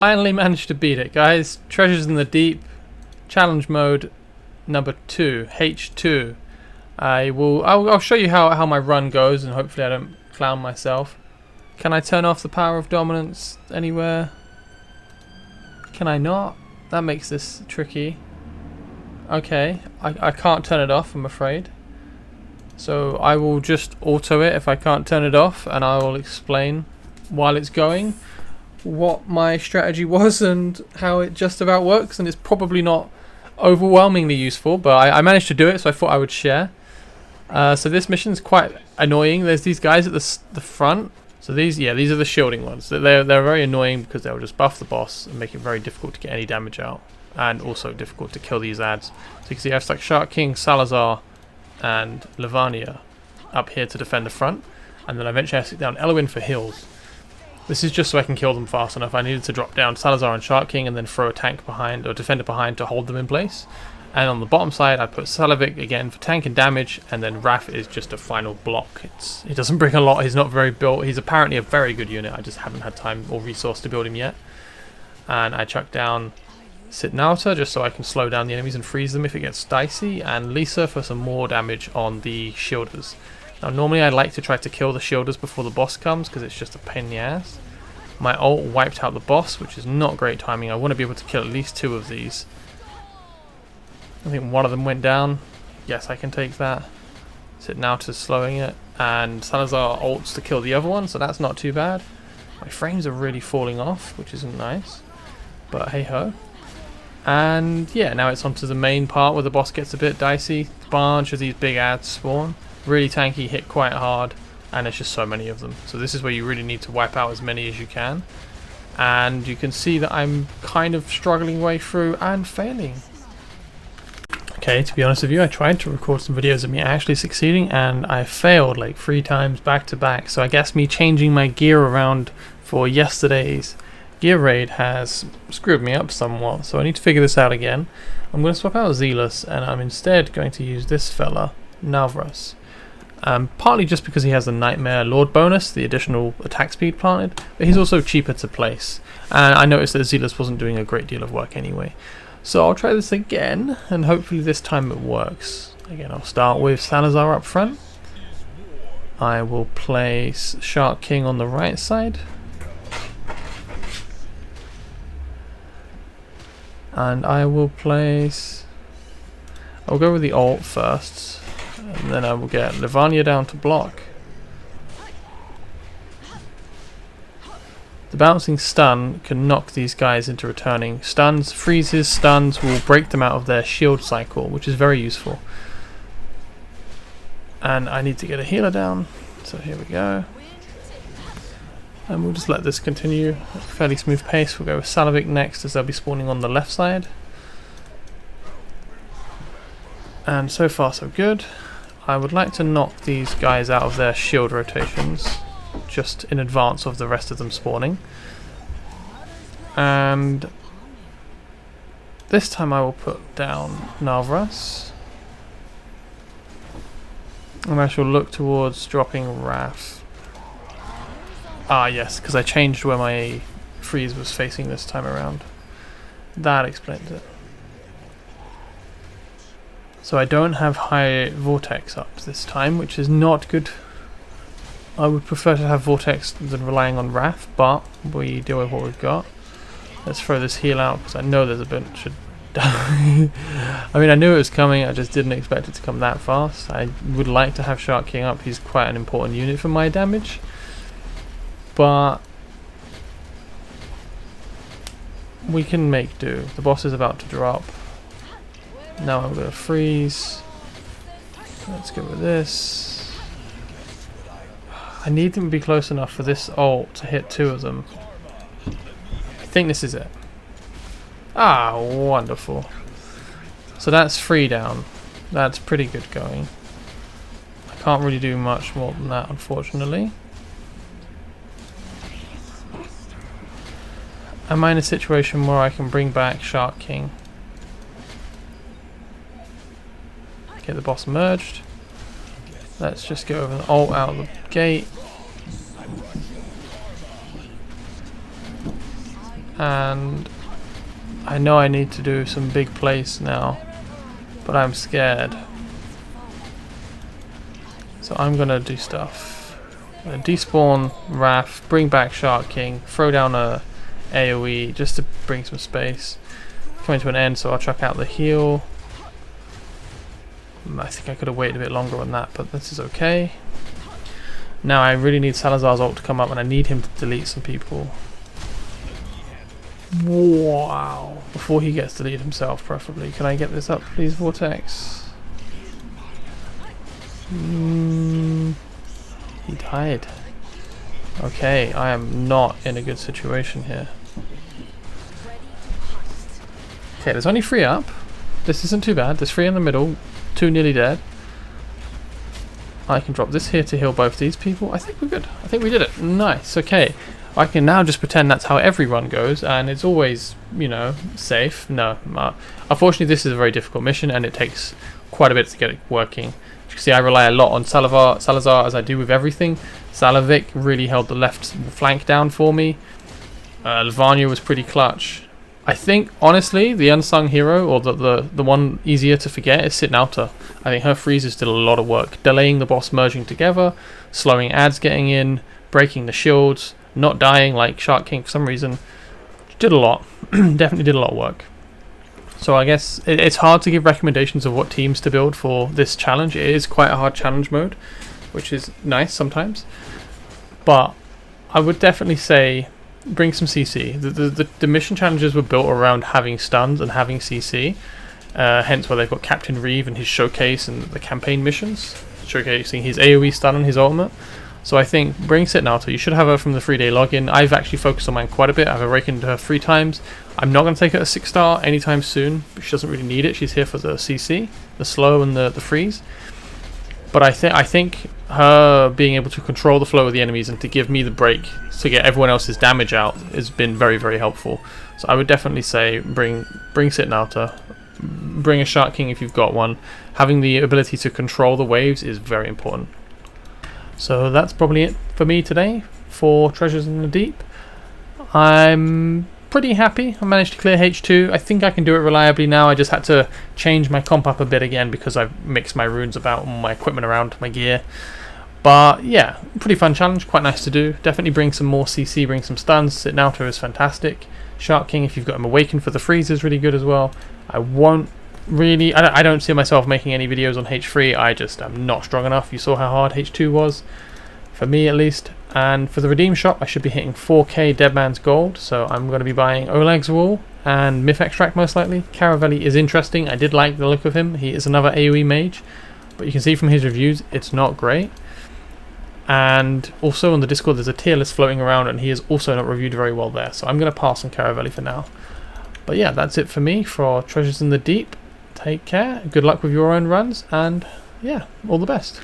Finally managed to beat it, guys. Treasures in the Deep, challenge mode number 2, H2. I'll show you how my run goes, and hopefully I don't clown myself. Can I turn off the power of dominance anywhere? Can I not? That makes this tricky. Okay, I can't turn it off, I'm afraid. So I will just auto it if I can't turn it off, and I will explain while it's going what my strategy was and how it just about works. And it's probably not overwhelmingly useful, but I managed to do it, so I thought I would share. So this mission is quite annoying. There's these guys at the front. So these are the shielding ones. They're very annoying because they'll just buff the boss and make it very difficult to get any damage out, and also difficult to kill these ads. So you can see I have like Shark King, Salazar, and Lavania up here to defend the front, and then eventually I sit down Elwyn for heals. This is just so I can kill them fast enough. I needed to drop down Salazar and Shark King and then throw a tank behind, or defender behind, to hold them in place. And on the bottom side I put Salavic again for tank and damage, and then Raph is just a final block. He doesn't bring a lot, he's not very built. He's apparently a very good unit, I just haven't had time or resource to build him yet. And I chuck down Sitnauta just so I can slow down the enemies and freeze them if it gets dicey, and Lisa for some more damage on the shielders. Now normally I like to try to kill the shielders before the boss comes because it's just a pain in the ass. My ult wiped out the boss, which is not great timing. I want to be able to kill at least 2 of these. I think one of them went down. Yes, I can take that. Sitnauta's slowing it, and Salazar ults to kill the other one, so that's not too bad. My frames are really falling off, which isn't nice, but hey ho. And yeah, now it's onto the main part where the boss gets a bit dicey. A bunch of these big ads spawn. Really tanky, hit quite hard, and there's just so many of them. So this is where you really need to wipe out as many as you can. And you can see that I'm kind of struggling way through and failing. Okay, to be honest with you, I tried to record some videos of me actually succeeding, and I failed like 3 times back to back. So I guess me changing my gear around for yesterday's gear raid has screwed me up somewhat. So I need to figure this out again. I'm going to swap out Zealous, and I'm instead going to use this fella, Navras. Partly just because he has the Nightmare Lord bonus, the additional attack speed planted, but he's also cheaper to place. And I noticed that Zealous wasn't doing a great deal of work anyway. So I'll try this again, and hopefully this time it works. Again, I'll start with Salazar up front. I will place Shark King on the right side. And I will place... I'll go with the ult first. And then I will get Lavania down to block. The bouncing stun can knock these guys into returning. Stuns, freezes, stuns will break them out of their shield cycle, which is very useful. And I need to get a healer down, so here we go. And we'll just let this continue at a fairly smooth pace. We'll go with Salavic next, as they'll be spawning on the left side. And so far so good. I would like to knock these guys out of their shield rotations just in advance of the rest of them spawning. And this time I will put down Navras. And I shall look towards dropping Raph. Ah yes, because I changed where my freeze was facing this time around. That explains it. So I don't have high Vortex up this time, which is not good. I would prefer to have Vortex than relying on Wrath, but we deal with what we've got. Let's throw this heal out, because I know there's a bunch of... I mean, I knew it was coming, I just didn't expect it to come that fast. I would like to have Shark King up, he's quite an important unit for my damage. But we can make do. The boss is about to drop. Now I'm going to freeze. Let's go with this. I need them to be close enough for this ult to hit 2 of them. I think this is it. Ah, wonderful. So that's 3 down. That's pretty good going. I can't really do much more than that, unfortunately. Am I in a situation where I can bring back Shark King? Get the boss merged. Let's just go over the ult out of the gate. and I know I need to do some big plays now, but I'm scared. So I'm gonna do stuff. I'm gonna despawn Wrath, bring back Shark King, throw down a AoE just to bring some space. Coming to an end, so I'll chuck out the heal. I think I could have waited a bit longer on that, but this is okay. Now I really need Salazar's ult to come up, and I need him to delete some people. Wow. Before he gets deleted himself, preferably. Can I get this up, please, Vortex? He died. Okay, I am not in a good situation here. Okay, there's only 3 up. This isn't too bad. There's 3 in the middle, 2 nearly dead. I can drop this here to heal both these people. I think we're good. I think we did it. Nice. Okay. I can now just pretend that's how every run goes, and it's always, you know, safe. No. Unfortunately, this is a very difficult mission, and it takes quite a bit to get it working. As you can see, I rely a lot on Salazar, as I do with everything. Salavic really held the left flank down for me. Lavanya was pretty clutch. I think, honestly, the unsung hero, or the one easier to forget, is Sitnauta. I think her freezes did a lot of work, delaying the boss merging together, slowing ads getting in, breaking the shields, not dying like Shark King for some reason. Did a lot. Definitely did a lot of work. So I guess it's hard to give recommendations of what teams to build for this challenge. It is quite a hard challenge mode, which is nice sometimes. But I would definitely say bring some CC. The mission challenges were built around having stuns and having CC. Hence why they've got Captain Reeve and his showcase and the campaign missions, showcasing his AoE stun and his ultimate. So I think bring Sitnauta. You should have her from the 3-day login. I've actually focused on mine quite a bit. I've awakened her 3 times. I'm not going to take her to 6-star anytime soon. She doesn't really need it. She's here for the CC, the slow and the freeze. But I think her being able to control the flow of the enemies and to give me the break to get everyone else's damage out has been very, very helpful. So I would definitely say bring Sitnauta. Bring a Shark King if you've got one. Having the ability to control the waves is very important. So that's probably it for me today for Treasures in the Deep. I'm pretty happy. I managed to clear H2. I think I can do it reliably now. I just had to change my comp up a bit again because I've mixed my runes about and my equipment around, my gear. But yeah, pretty fun challenge, quite nice to do. Definitely bring some more CC, bring some stuns. Sitnauta is fantastic. Shark King, if you've got him awakened for the freeze, is really good as well. I don't see myself making any videos on H3. I just am not strong enough. You saw how hard H2 was, for me at least. And for the redeem shop, I should be hitting 4k Deadman's Gold, so I'm going to be buying Oleg's Wall and Myth Extract most likely. Caravelli is interesting. I did like the look of him. He is another AoE mage, but you can see from his reviews it's not great. And also on the Discord there's a tier list floating around, and he is also not reviewed very well there, so I'm going to pass on Caravelli for now. But yeah, that's it for me for Treasures in the Deep. Take care, good luck with your own runs, and yeah, all the best.